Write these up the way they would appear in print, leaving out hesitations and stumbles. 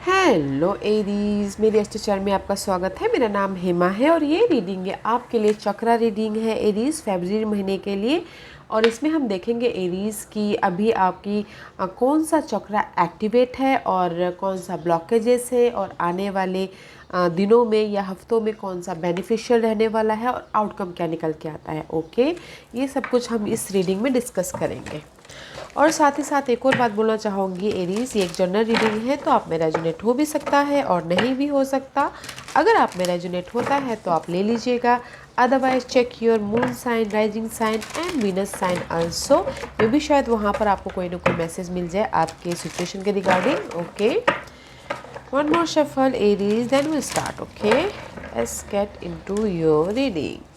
Hello Aries, मेरे astro channel में आपका स्वागत है। मेरा नाम हेमा है और ये रीडिंग है आपके लिए चक्रा रीडिंग है एरीज फरवरी महीने के लिए। और इसमें हम देखेंगे एरीज की अभी आपकी कौन सा चक्रा एक्टिवेट है और कौन सा ब्लॉकेजेस है और आने वाले दिनों में या हफ्तों में कौन सा बेनिफिशियल रहने वाला है और आउटकम क्या निकल के आता है। ओके, ये सब कुछ हम इस रीडिंग में डिस्कस करेंगे। और साथ ही साथ एक और बात बोलना चाहूँगी एरीज, ये एक जनरल रीडिंग है तो आप में रेजोनेट हो भी सकता है और नहीं भी हो सकता। अगर आप में रेजोनेट होता है तो आप ले लीजिएगा, otherwise check your moon sign, rising sign and Venus sign also. मे भी शायद वहाँ पर आपको कोई ना कोई मैसेज मिल जाए आपके सिचुएशन के regarding. Okay, one more shuffle Aries then we start. Okay, let's get into your reading.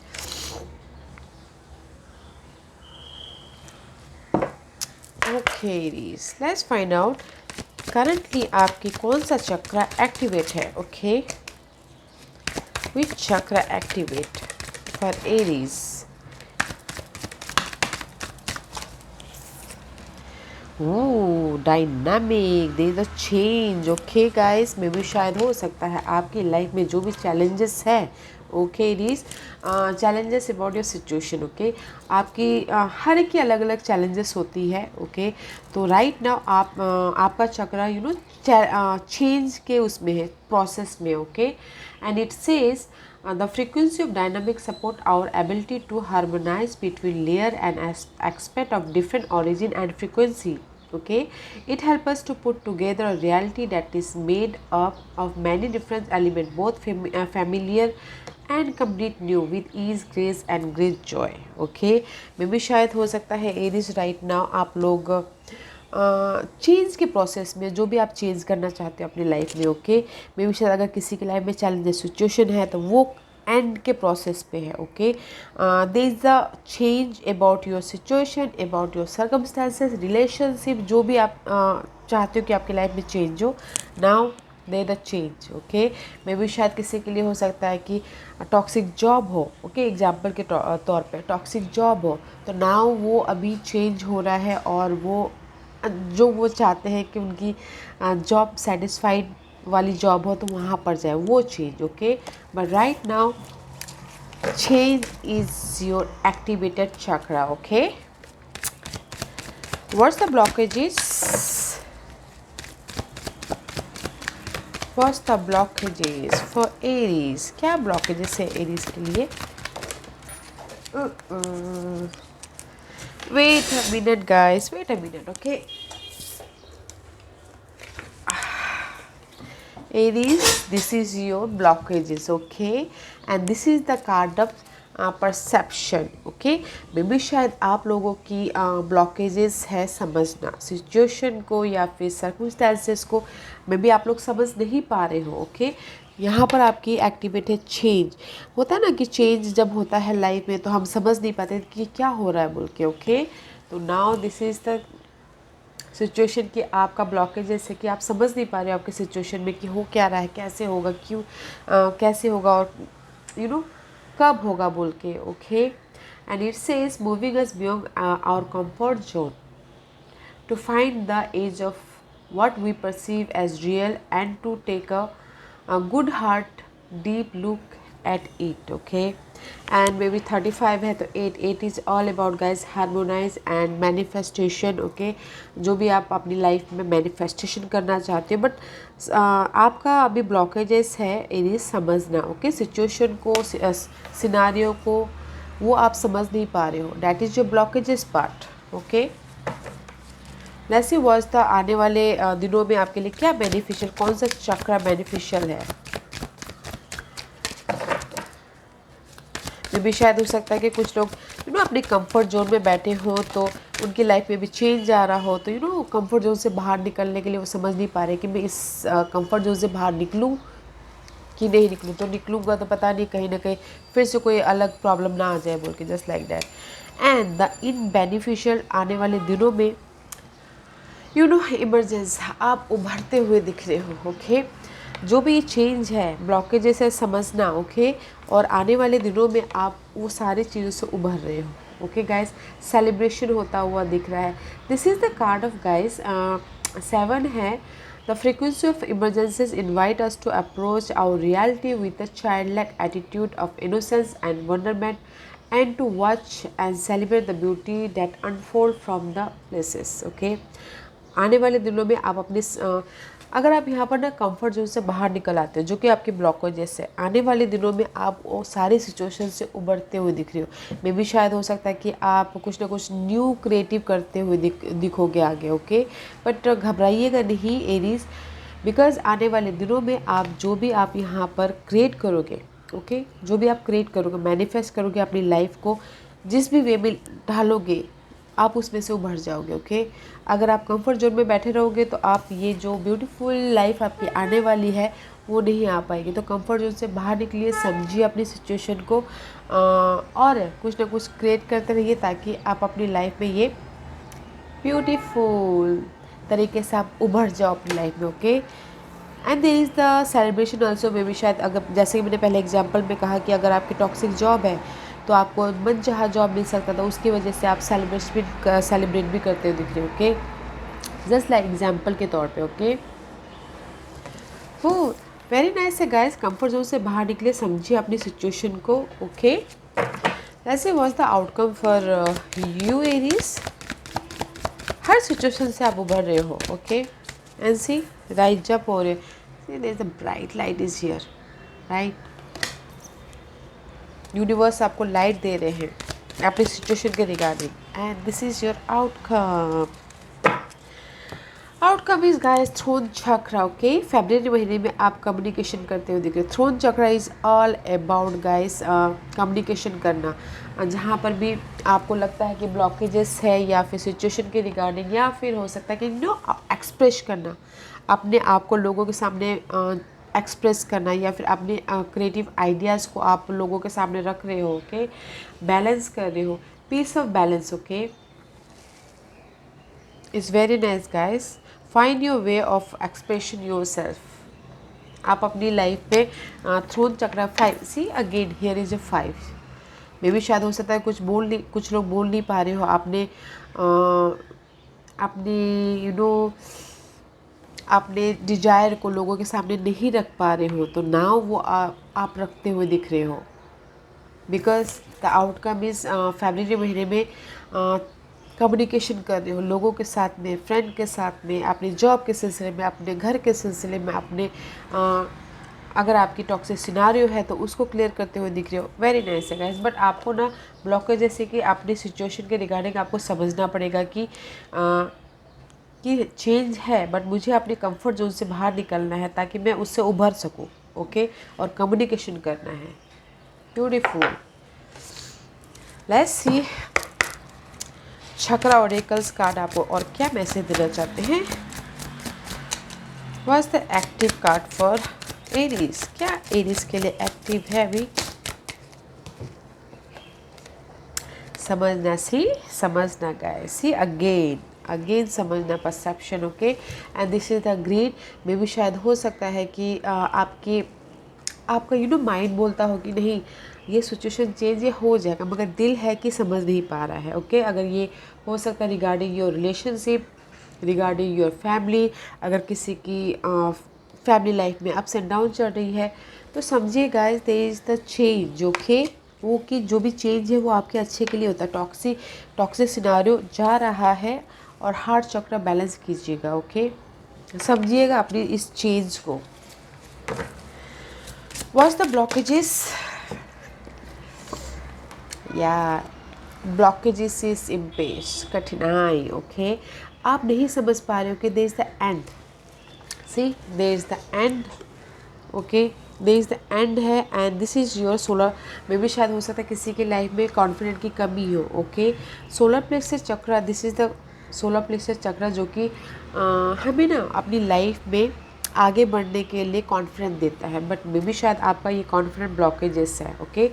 Okay Aries, let's find out currently आपकी कौन सा चक्रा एक्टिवेट है। Okay, which chakra activate for Aries. Dynamic, there is a change. Okay guys, मे भी शायद हो सकता है आपकी लाइफ में जो भी चैलेंजेस है, okay Aries, challenges about your situation. Okay, आपकी हर एक की अलग अलग चैलेंजेस होती है। ओके, तो राइट नाउ आपका चक्रा चेंज के उसमें है, प्रोसेस में। Okay, and it says the frequency of dynamic support our ability to harmonize between layer and aspect of different origin and frequency. Okay, it helps us to put together a reality that is made up of many different elements, both familiar and complete new, with ease, grace and great joy. Okay, मे भी शायद हो सकता है Aries right now आप लोग change के process में, जो भी आप चेंज करना चाहते हो अपनी लाइफ में। ओके, मे भी शायद अगर किसी की लाइफ में चैलेंजेस सिचुएशन है तो वो एंड के प्रोसेस पे है। Okay, there is a change about your situation, about your circumstances, relationship, जो भी आप चाहते हो कि आपकी लाइफ में चेंज हो, now they the change. Okay, मे भी शायद किसी के लिए हो सकता है कि टॉक्सिक जॉब हो। ओके, एग्जाम्पल के तौर पे टॉक्सिक जॉब हो तो नाउ वो अभी चेंज हो रहा है और वो जो वो चाहते हैं कि उनकी जॉब सेटिस्फाइड वाली जॉब हो तो वहाँ पर जाए वो change. Okay, but right now change is your activated chakra. Okay, what's the blockages, what's the blockages for Aries. क्या ब्लॉकेजेस है एरीज के लिए। Wait a minute guys, wait a minute. Okay Aries, this is your blockages. Okay, and this is the card of perception. Okay, may be शायद आप लोगों की blockages है समझना सिचुएशन को या फिर सर्कमस्टेंसेस को, मे बी आप लोग समझ नहीं पा रहे हो। ओके, यहाँ पर आपकी एक्टिवेट है चेंज। होता है ना कि चेंज जब होता है लाइफ में तो हम समझ नहीं पाते कि क्या हो रहा है बोल के। ओके, तो now this is the situation कि आपका ब्लॉकेज जैसे कि आप समझ नहीं पा रहे हो आपके सिचुएशन में कि हो क्या रहा है, कैसे होगा, क्यों कैसे होगा और कब होगा बोल के। Okay, and it says moving us beyond our comfort zone to find the edge of what we perceive as real and to take a good heart deep look at it. Okay, and maybe 35 है तो 8 is all about guys harmonize and manifestation. Okay, जो भी आप अपनी life में manifestation करना चाहते हो, बट आपका अभी ब्लॉकेजेस है एरीज समझना। ओके, सिचुएशन को, सिनारियो को वो आप समझ नहीं पा रहे हो, that is your blockages part. Okay, let's watch the आने वाले दिनों में आपके लिए क्या बेनिफिशियल, कौन सा चक्रा बेनिफिशियल है। ये भी शायद हो सकता है कि कुछ लोग अपने कंफर्ट जोन में बैठे हो तो उनकी लाइफ में भी चेंज आ रहा हो, तो कंफर्ट जोन से बाहर निकलने के लिए वो समझ नहीं पा रहे कि मैं इस कंफर्ट जोन से बाहर निकलूं कि नहीं निकलूं। तो निकलूंगा तो पता नहीं कहीं ना कहीं फिर से कोई अलग प्रॉब्लम ना आ जाए बोल के, just like that. And the in beneficial आने वाले दिनों में इमरजेंस आप उभरते हुए दिख रहे हो। ओके, जो भी चेंज है ब्लॉकेजेस है समझना। ओके, और आने वाले दिनों में आप वो सारी चीज़ों से उभर रहे हो। ओके गाइस, सेलिब्रेशन होता हुआ दिख रहा है। This is the card of guys 7 है The frequency of emergencies invite us to approach our reality with a childlike attitude of innocence and wonderment, and to watch and celebrate the beauty that unfold from the places. Okay, आने वाले दिनों में आप अपने अगर आप यहाँ पर ना कंफर्ट जोन से बाहर निकल आते हो, जो कि आपके ब्लॉकेजेस है, आने वाले दिनों में आप वो सारी सिचुएशन से उभरते हुए दिख रहे हो। मे भी शायद हो सकता है कि आप कुछ ना कुछ न्यू क्रिएटिव करते हुए दिखोगे आगे। ओके, बट घबराइएगा नहीं एरीज, बिकॉज आने वाले दिनों में आप जो भी आप यहाँ पर क्रिएट करोगे, ओके, जो भी आप क्रिएट करोगे, मैनिफेस्ट करोगे अपनी लाइफ को, जिस भी वे में ढालोगे आप उसमें से उभर जाओगे। ओके, अगर आप कंफर्ट जोन में बैठे रहोगे तो आप ये जो ब्यूटीफुल लाइफ आपकी आने वाली है वो नहीं आ पाएगी। तो कंफर्ट जोन से बाहर निकलिए, समझिए अपनी सिचुएशन को और कुछ ना कुछ क्रिएट करते रहिए ताकि आप अपनी लाइफ में ये ब्यूटीफुल तरीके से आप उभर जाओ अपनी लाइफ में। Okay, and there is the celebration also. Maybe शायद अगर जैसे कि मैंने पहले एग्जाम्पल में कहा कि अगर आपकी टॉक्सिक जॉब है तो आपको मनचाहा जॉब मिल सकता था, उसकी वजह से आप सेलिब्रेट भी करते हुए दिख रहे हो। ओके, जस्ट लाइक एग्जाम्पल के तौर पे। ओके, वो वेरी नाइस है गाइस। कंफर्ट जोन से बाहर निकले, समझिए अपनी सिचुएशन को। ओके, ऐसे was the outcome for you Aries. हर सिचुएशन से आप उभर रहे हो। Okay, and see rise up हो रहे, there is a bright light is here, right. Universe आपको लाइट दे रहे हैं अपनी सिचुएशन के regarding, and this is your outcome. Outcome is guys throne chakra. Okay, फरवरी महीने में आप कम्युनिकेशन करते हुए दिख रहे हो। Throne chakra is all about guys communication करना। जहाँ पर भी आपको लगता है कि ब्लॉकेजेस है या फिर सिचुएशन के रिगार्डिंग, या फिर हो सकता है कि एक्सप्रेस करना, अपने आप को लोगों के सामने एक्सप्रेस करना, या फिर अपने क्रिएटिव आइडियाज़ को आप लोगों के सामने रख रहे हो। ओके, बैलेंस कर रहे हो, peace of balance. Okay, is very nice guys. Find your way of expression your self. आप अपनी लाइफ में throne chakra 5, see again here is a 5। मे भी शायद हो सकता है कुछ लोग बोल नहीं पा रहे हो, आपने अपने डिजायर को लोगों के सामने नहीं रख पा रहे हो, तो नाउ वो आप रखते हुए दिख रहे हो। बिकॉज द आउटकम इज़ फरवरी महीने में कम्युनिकेशन कर रहे हो लोगों के साथ में, फ्रेंड के साथ में, अपने जॉब के सिलसिले में, अपने घर के सिलसिले में, अपने अगर आपकी टॉक्सिक सिनारियो है तो उसको क्लियर करते हुए दिख रहे हो। वेरी नाइस है गाइस। बट आपको ना ब्लॉकेज जैसे कि अपनी सिचुएशन के रिगार्डिंग आपको समझना पड़ेगा कि चेंज है, बट मुझे अपने कंफर्ट जोन से बाहर निकलना है ताकि मैं उससे उभर सकूं। ओके, और कम्युनिकेशन करना है। Beautiful. Let's see chakra oracles card आपको और क्या मैसेज देना चाहते हैं। What's the active card for Aries. क्या एरीज के लिए एक्टिव है अभी? समझना गाइस, सी अगेन समझना, perception. Okay, and this is the greed. मे भी शायद हो सकता है कि आपका माइंड बोलता हो कि नहीं ये सिचुएशन चेंज ये हो जाएगा, मगर दिल है कि समझ नहीं पा रहा है। ओके, अगर ये हो सकता है regarding your relationship, regarding your family, अगर किसी की फैमिली लाइफ में अप्स एंड डाउन चल रही है, तो समझिए guys there is the change. Okay, वो कि जो भी चेंज है वो आपके अच्छे के लिए होता है। टॉक्सिक सिनारियो जा रहा है और हार्ट चक्र बैलेंस कीजिएगा। ओके, समझिएगा अपनी इस चेंज को। What's the blockages? या ब्लॉकेजेस इज इम्पेश, कठिनाई। ओके, आप नहीं समझ पा रहे हो कि there is the end. See there is the end. Okay, there is the end है, and this is your solar. मे भी शायद हो सकता है किसी के लाइफ में कॉन्फिडेंट की कमी हो। ओके, सोलर प्लेक्सस चक्र, this is the solar plexus चक्र जो कि हमें ना अपनी लाइफ में आगे बढ़ने के लिए कॉन्फिडेंस देता है। बट मे भी शायद आपका ये कॉन्फिडेंट ब्लॉकेजेस है। ओके,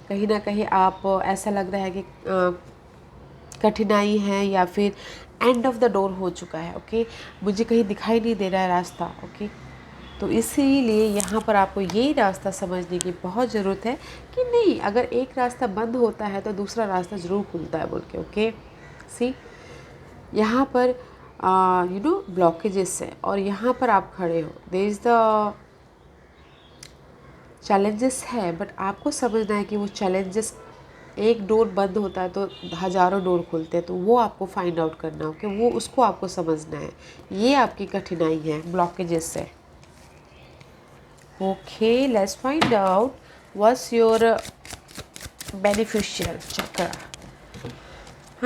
कहीं ना कहीं आप ऐसा लग रहा है कि कठिनाई है या फिर एंड ऑफ द डोर हो चुका है। ओके, मुझे कहीं दिखाई नहीं दे रहा है रास्ता। ओके, तो इसीलिए यहाँ पर आपको यही रास्ता समझने की बहुत ज़रूरत है कि नहीं, अगर एक रास्ता बंद होता है तो दूसरा रास्ता ज़रूर खुलता है बोल के। ओके, सी यहाँ पर ब्लॉकेजेस है और यहाँ पर आप खड़े हो, देयर इज़ द चैलेंजेस है, बट आपको समझना है कि वो चैलेंजेस, एक डोर बंद होता है तो हज़ारों डोर खुलते हैं, तो वो आपको फाइंड आउट करना हो कि वो उसको आपको समझना है। ये आपकी कठिनाई है, ब्लॉकेजेस है। Okay, let's find out what's your beneficial चक्र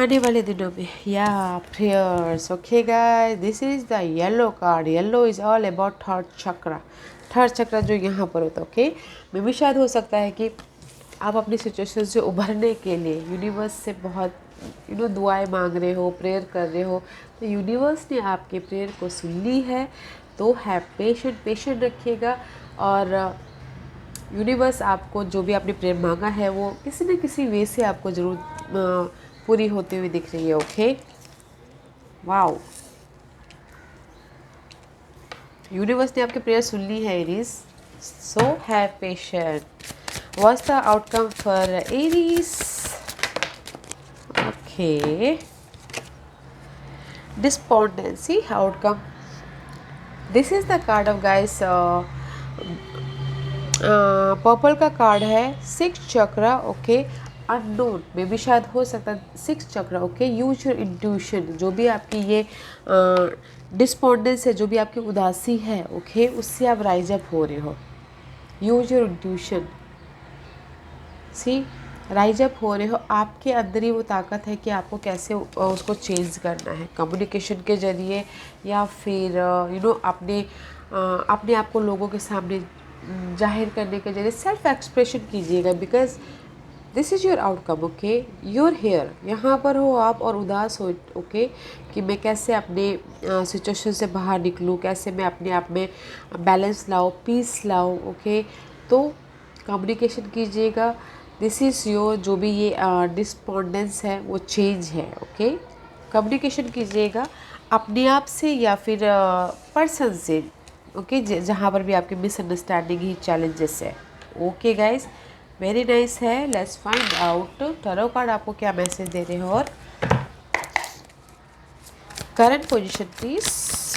आने वाले दिनों में। या prayers. Okay guys, this is the yellow card. Yellow is all about third चक्र। थर्ड चक्र जो यहाँ पर होता है, ओके, मे भी शायद हो सकता है कि आप अपनी सिचुएशन से उभरने के लिए यूनिवर्स से बहुत दुआएं मांग रहे हो, प्रेयर कर रहे हो, तो यूनिवर्स ने आपके प्रेयर को सुन ली है। तो है पेशेंट रखिएगा, और यूनिवर्स आपको जो भी आपने प्रेयर मांगा है वो किसी न किसी वे से आपको ज़रूर पूरी होते हुए दिख रही है। ओके, वाओ, यूनिवर्स ने आपकी प्रेयर सुन ली है Aries, so have patient. What's the outcome for Aries? Okay, despondency outcome. This is the card of guys, purple का कार्ड है, 6 चक्र। ओके, अननोन मे भी शायद हो सकता है 6 चक्र। Okay, use your intuition. जो भी आपकी ये डिस्पोंडेंस है, जो भी आपकी उदासी है, ओके, उससे आप राइज अप हो रहे हो। Use your intuition, see, rise up हो रहे हो। आपके अंदर ही वो ताकत है कि आपको कैसे उसको चेंज करना है, कम्युनिकेशन के जरिए, या फिर अपने आप को लोगों के सामने जाहिर करने के जरिए सेल्फ एक्सप्रेशन कीजिएगा, because this is your outcome. Okay, your here, यहाँ पर हो आप और उदास हो, ओके, कि मैं कैसे अपने सिचुएशन से बाहर निकलूँ, कैसे मैं अपने आप में बैलेंस लाऊँ, पीस लाऊँ। ओके, तो कम्युनिकेशन कीजिएगा। दिस इज़ योर, जो भी ये डिस्पोंडेंस है वो चेंज है। ओके, कम्युनिकेशन कीजिएगा अपने आप से या फिर पर्सन से। ओके, जहाँ पर भी आपकी मिसअंडरस्टैंडिंग ही चैलेंजेस है। ओके गाइस, वेरी नाइस है। Let's find out tarot card आपको क्या मैसेज दे रहे हो, और current position please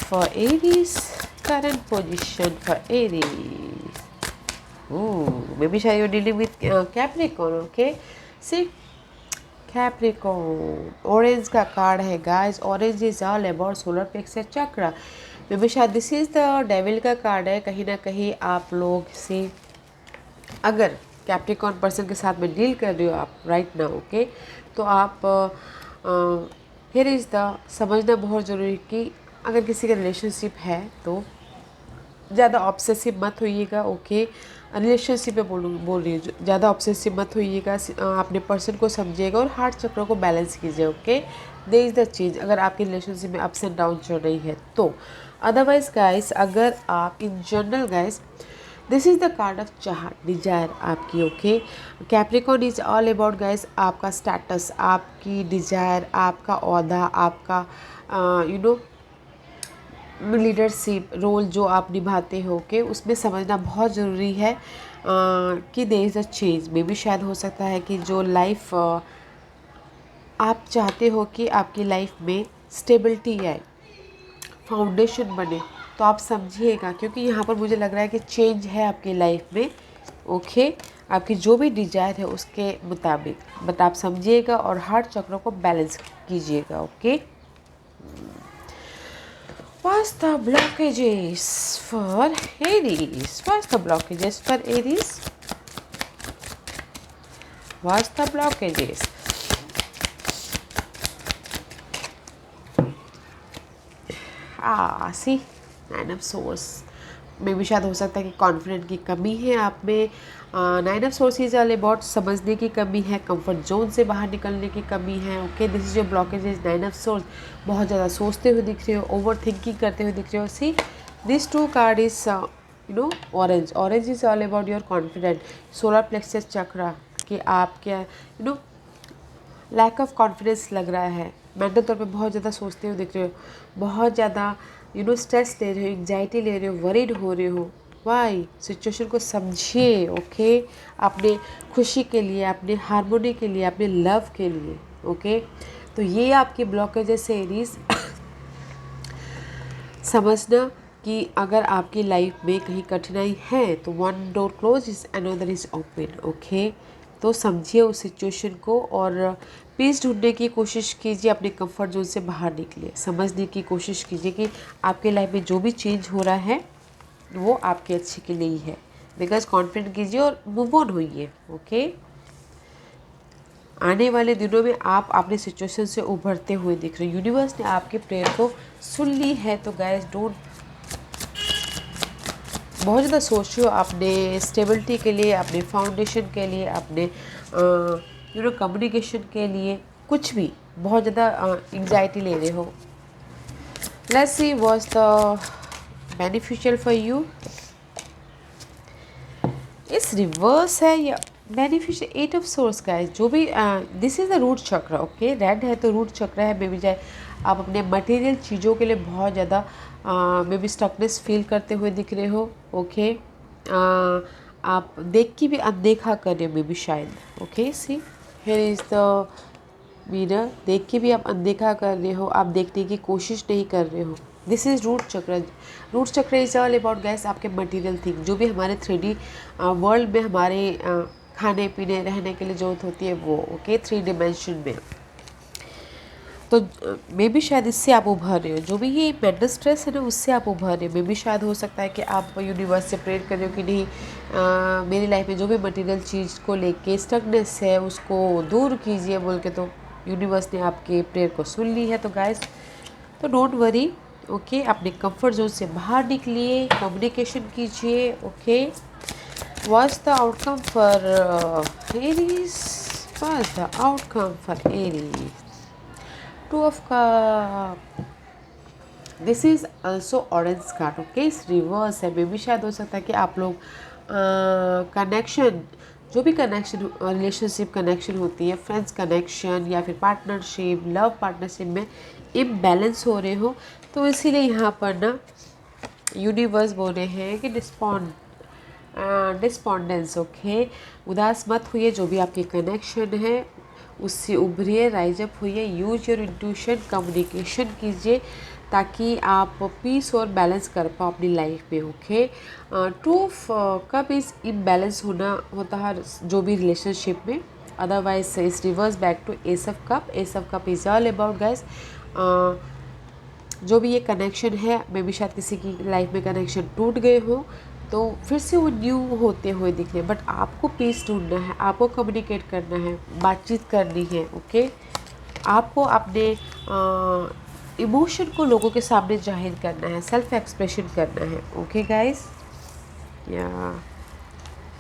for Aries. Current position for Aries. Maybe शायद you dealing with Capricorn. Okay, see, Capricorn, orange का कार्ड है guys. Orange is all about solar plexus chakra. Maybe शायद दिस इज द डेविल का card है। कहीं ना कहीं आप लोग से, अगर कैप्रिकॉर्न पर्सन के साथ में डील कर रहे हो आप राइट नाउ, ओके, तो आप हियर इज़ द, समझना बहुत ज़रूरी कि अगर किसी का रिलेशनशिप है तो ज़्यादा ऑब्सेसिव मत होइएगा। ओके, रिलेशनशिप पे बोल रही हूँ, ज़्यादा ऑब्सेसिव मत होइएगा। अपने पर्सन को समझिएगा और हार्ट चक्र को बैलेंस कीजिए। Okay, there is the change. अगर आपकी रिलेशनशिप में अप्स एंड डाउन चल रही है तो, अदरवाइज गाइस, अगर आप in general guys, this is the card of चाहत, डिजायर आपकी। Okay, Capricorn is all about guys आपका स्टेटस, आपकी डिजायर, आपका ओहदा, आपका लीडरशिप रोल जो आप निभाते हो के, उसमें समझना बहुत ज़रूरी है कि देयर इज़ अ चेंज। मे भी शायद हो सकता है कि जो लाइफ आप चाहते हो कि आपकी लाइफ में स्टेबिलिटी आए, फाउंडेशन बने, तो आप समझिएगा, क्योंकि यहाँ पर मुझे लग रहा है कि चेंज है आपकी लाइफ में। ओके, आपकी जो भी डिजायर है उसके मुताबिक, बट आप समझिएगा और हार्ट चक्र को बैलेंस कीजिएगा। Okay, what's the blockages for Aries? What's the blockages for Aries? What's the blockages? See, 9 of Swords में भी शायद हो सकता है कि कॉन्फिडेंट की कमी है आप में। 9 of source is all about समझने की कमी है, कंफर्ट जोन से बाहर निकलने की कमी है। Okay, this is your blockage is 9 of source. बहुत ज़्यादा सोचते हुए दिख रहे हो, ओवर थिंकिंग करते हुए दिख रहे हो। See, this 2 card is orange. Orange is all about your confident, solar plexus chakra, कि आप क्या लैक ऑफ कॉन्फिडेंस लग रहा है, मेंटल तौर पे बहुत ज़्यादा सोचते हुए दिख रहे हो, बहुत ज़्यादा स्ट्रेस ले रहे हो, एंग्जाइटी ले रहे हो, वरीड हो रहे हो। वाई, सिचुएशन को समझिए। ओके, अपने खुशी के लिए, अपने हारमोनी के लिए, अपने लव के लिए। ओके, तो ये आपकी ब्लॉकेजेस है एरीज। समझना कि अगर आपकी लाइफ में कहीं कठिनाई है तो one door close is another is open. Okay, तो समझिए उस सिचुएशन को और पीस ढूंढने की कोशिश कीजिए, अपने कंफर्ट जोन से बाहर निकलिए, समझने की कोशिश कीजिए कि आपके लाइफ में जो भी चेंज हो रहा है वो आपके अच्छे के लिए ही है। बिकॉज कॉन्फिडेंट कीजिए और मूव ऑन होइए। ओके, आने वाले दिनों में आप अपने सिचुएशन से उभरते हुए दिख रहे हैं। यूनिवर्स ने आपके प्रेयर को सुन ली है। तो गाइस डोंट बहुत ज़्यादा सोच रहे हो अपने स्टेबिलिटी के लिए, अपने फाउंडेशन के लिए, अपने कम्युनिकेशन के लिए, कुछ भी बहुत ज़्यादा एंग्जाइटी ले रहे हो। Let's see what's the beneficial for you. इस रिवर्स है या बेनिफिशियल, 8 ऑफ सोर्स का है जो भी। दिस इज़ द रूट चक्र। ओके, रेड है तो रूट चक्र है। मे बी जाए आप अपने मटेरियल चीज़ों के लिए बहुत ज़्यादा मे बी स्टकनेस फील करते हुए दिख रहे हो। ओके, आप देख के भी अनदेखा कर रहे हो मे बी शायद। Okay, see here is the mirror. देख के भी आप अनदेखा कर रहे हो, आप देखने की कोशिश नहीं कर रहे हो। दिस इज़ रूट चक्र। रूट चक्र इज ऑल अबाउट गैस आपके मटेरियल थिंग, जो भी हमारे 3D वर्ल्ड में हमारे खाने पीने रहने के लिए ज़रूरत होती है वो। ओके, 3 डिमेंशन में। तो मे बी शायद इससे आप उभर रहे हो, जो भी ये मेंटल स्ट्रेस है ना उससे आप उभर रहे हो। मे बी शायद हो सकता है कि आप यूनिवर्स से प्रेयर कर रहे हो कि नहीं मेरी लाइफ में जो भी मटेरियल चीज़ को लेके स्टकनेस है उसको दूर कीजिए बोल के। तो यूनिवर्स ने आपके प्रेयर को सुन ली है। तो गाइस, तो डोंट वरी। ओके, अपने कंफर्ट जोन से बाहर निकलिए, कम्युनिकेशन कीजिए। Okay, what's the outcome for Aries? What's the outcome for Aries? 2 of cup. This is also orange card. Okay, इस रिवर्स है। मे बी शायद हो सकता है कि आप लोग कनेक्शन, जो भी कनेक्शन रिलेशनशिप कनेक्शन होती है, फ्रेंड्स कनेक्शन या फिर पार्टनरशिप, लव पार्टनरशिप में इम्बैलेंस हो रहे हो। तो इसीलिए यहाँ पर ना यूनिवर्स बोल रहे हैं कि डिस्पॉन्डेंस। ओके, उदास मत हुई, जो भी आपके कनेक्शन है उससे उभरिए, राइज अप हुई, यूज योर इंट्यूशन, कम्युनिकेशन कीजिए ताकि आप पीस और बैलेंस कर पाओ अपनी लाइफ में। Okay, 2 of cup is imbalance होना होता है जो भी रिलेशनशिप में। Otherwise is reverse back to ace of cup. Ace of cup is all about guys जो भी ये कनेक्शन है, मे बी शायद किसी की लाइफ में कनेक्शन टूट गए हो तो फिर से वो न्यू होते हुए दिख रहे हैं। बट आपको पीस ढूंढना है, आपको कम्युनिकेट करना है, बातचीत करनी है। ओके, आपको अपने इमोशन को लोगों के सामने जाहिर करना है, सेल्फ एक्सप्रेशन करना है। ओके गाइस, या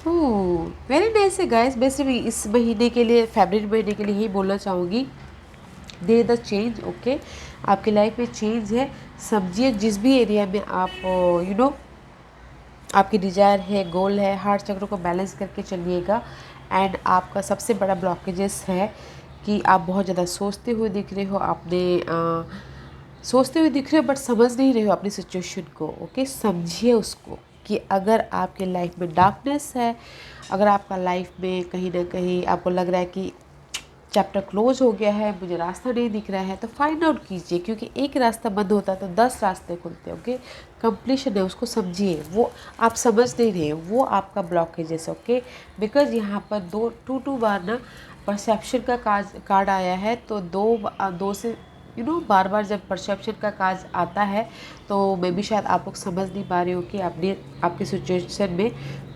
वेरी नाइस है गाइस। मैं सिर्फ इस महीने के लिए, फरवरी महीने के लिए ही बोलना चाहूँगी, दे द चेंज। ओके, आपकी लाइफ में चेंज है, समझिए जिस भी एरिया में आप आपकी डिज़ायर है, गोल है, हार्ट चक्र को बैलेंस करके चलिएगा। एंड आपका सबसे बड़ा ब्लॉकेजेस है कि आप बहुत ज़्यादा सोचते हुए दिख रहे हो, सोचते हुए दिख रहे हो बट समझ नहीं रहे हो अपनी सिचुएशन को। ओके, समझिए उसको कि अगर आपके लाइफ में डार्कनेस है, अगर आपका लाइफ में कहीं ना कहीं आपको लग रहा है कि चैप्टर क्लोज हो गया है, मुझे रास्ता नहीं दिख रहा है, तो फाइंड आउट कीजिए, क्योंकि एक रास्ता बंद होता है तो 10 रास्ते खुलते हैं। ओके, कंप्लीशन है, उसको समझिए। वो आप समझ नहीं रहे, वो आपका ब्लॉकेजेस। ओके, बिकॉज यहाँ पर टू बार ना परसेप्शन का कार्ड आया है। तो दो से बार बार जब परसेप्शन का कार्ड आता है तो मे बी शायद आप लोग समझ नहीं पा रहे हो कि आपके सिचुएशन में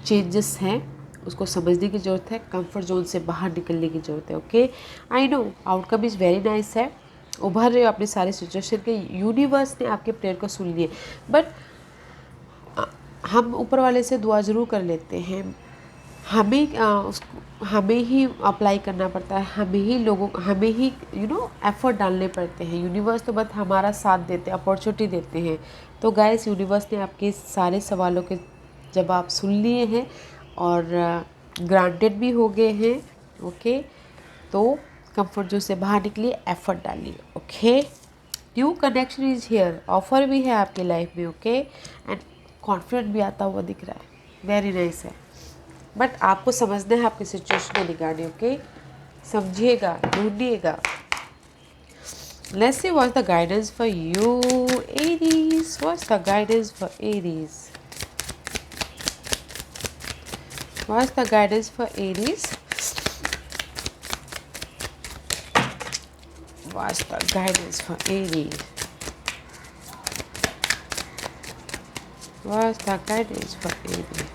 चेंजेस हैं, उसको समझने की ज़रूरत है, कंफर्ट जोन से बाहर निकलने की ज़रूरत है। Okay, I know outcome is very nice है, उभर रहे हो अपने सारे सिचुएशन के। यूनिवर्स ने आपके प्रेयर को सुन लिए। बट हम ऊपर वाले से दुआ ज़रूर कर लेते हैं, हमें ही अप्लाई करना पड़ता है, हमें ही एफर्ट डालने पड़ते हैं। यूनिवर्स तो बस हमारा साथ देते हैं, अपॉर्चुनिटी देते हैं। तो गाइस, यूनिवर्स ने आपके सारे सवालों के जवाब सुन लिए हैं और ग्रांटेड भी हो गए हैं। ओके, तो कंफर्ट जोन से बाहर निकलिए, एफर्ट डालिए। Okay, new connection is here, offer भी है आपकी लाइफ में। ओके, एंड कॉन्फिडेंट भी आता हुआ दिख रहा है, वेरी नाइस है। बट आपको समझना है आपकी सिचुएशन के रिगार्डिंग। ओके, समझिएगा, ढूंढिएगा। Let's see what's the guidance for you, Aries. What's the guidance for Aries? What's the guidance for Aries? What's the guidance for Aries? What's the guidance for Aries?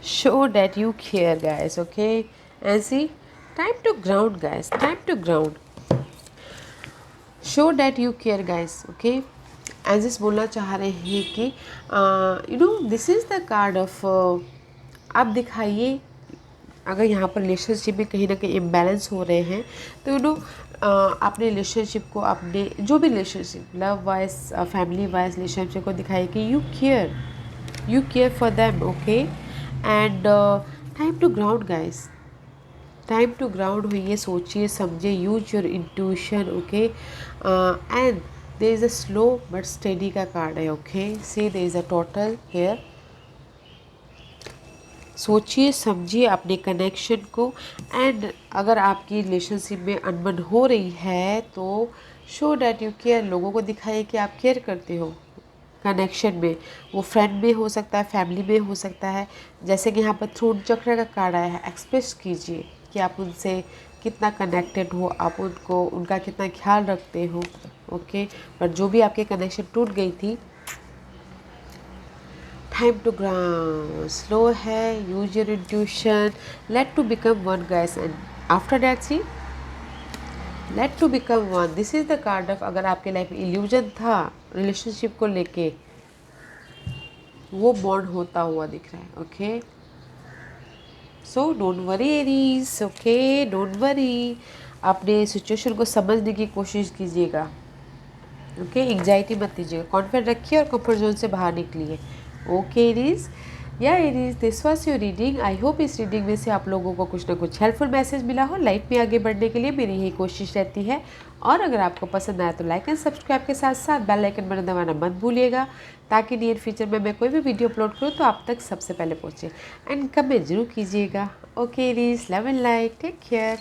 Show that you care, guys. Okay, and see, time to ground, guys. Time to ground. Show that you care guys. Okay, as इस बोलना चाह रहे हैं कि this is the card of, आप दिखाइए अगर यहाँ पर रिलेशनशिप में कहीं ना कहीं इम्बैलेंस हो रहे हैं तो अपने रिलेशनशिप को, अपने जो भी relationship love wise family wise relationship को दिखाइए कि you care for them. Okay, and time to ground guys. Time to ground हुई, सोचिए समझिए, use your intuition. Okay, and there is a slow but steady का कार्ड है. Okay, see there is a total hair. सोचिए समझिए अपने connection को, and अगर आपकी रिलेशनशिप में अनबन हो रही है तो शो डैट यू केयर. लोगों को दिखाइए कि आप केयर करते हो कनेक्शन में. वो फ्रेंड में हो सकता है, फैमिली में हो सकता है. जैसे कि यहाँ पर थ्रोट चक्र का कार्ड आया है, एक्सप्रेस कीजिए कि आप उनसे कितना कनेक्टेड हो, आप उनका कितना ख्याल रखते हो. ओके, पर जो भी आपके कनेक्शन टूट गई थी, टाइम टू ग्राउंड. स्लो है, use your intuition, let to become one guys, and after that see let to become one. This is the card of, अगर आपके लाइफ में इल्यूजन था रिलेशनशिप को लेके, वो बॉन्ड होता हुआ दिख रहा है. Okay, so don't worry Aries. Okay, don't worry. अपने सिचुएशन को समझने की कोशिश कीजिएगा. ओके, एंग्जाइटी मत लीजिएगा, कॉन्फिडेंट रखिए और कंफर्ट जोन से बाहर निकलिए. ओके एरीज, या Aries, this was your reading. I hope इस रीडिंग में से आप लोगों को कुछ ना कुछ हेल्पफुल मैसेज मिला हो. लाइफ में आगे बढ़ने के लिए मेरी यही कोशिश रहती है. और अगर आपको पसंद आया तो लाइक एंड सब्सक्राइब के साथ साथ बेल आइकन बटन दबाना मत भूलिएगा, ताकि नियर फ्यूचर में मैं कोई भी वीडियो अपलोड करूँ तो आप तक सबसे पहले पहुँचे. एंड कमेंट जरूर कीजिएगा. Okay Aries, love and light, take care.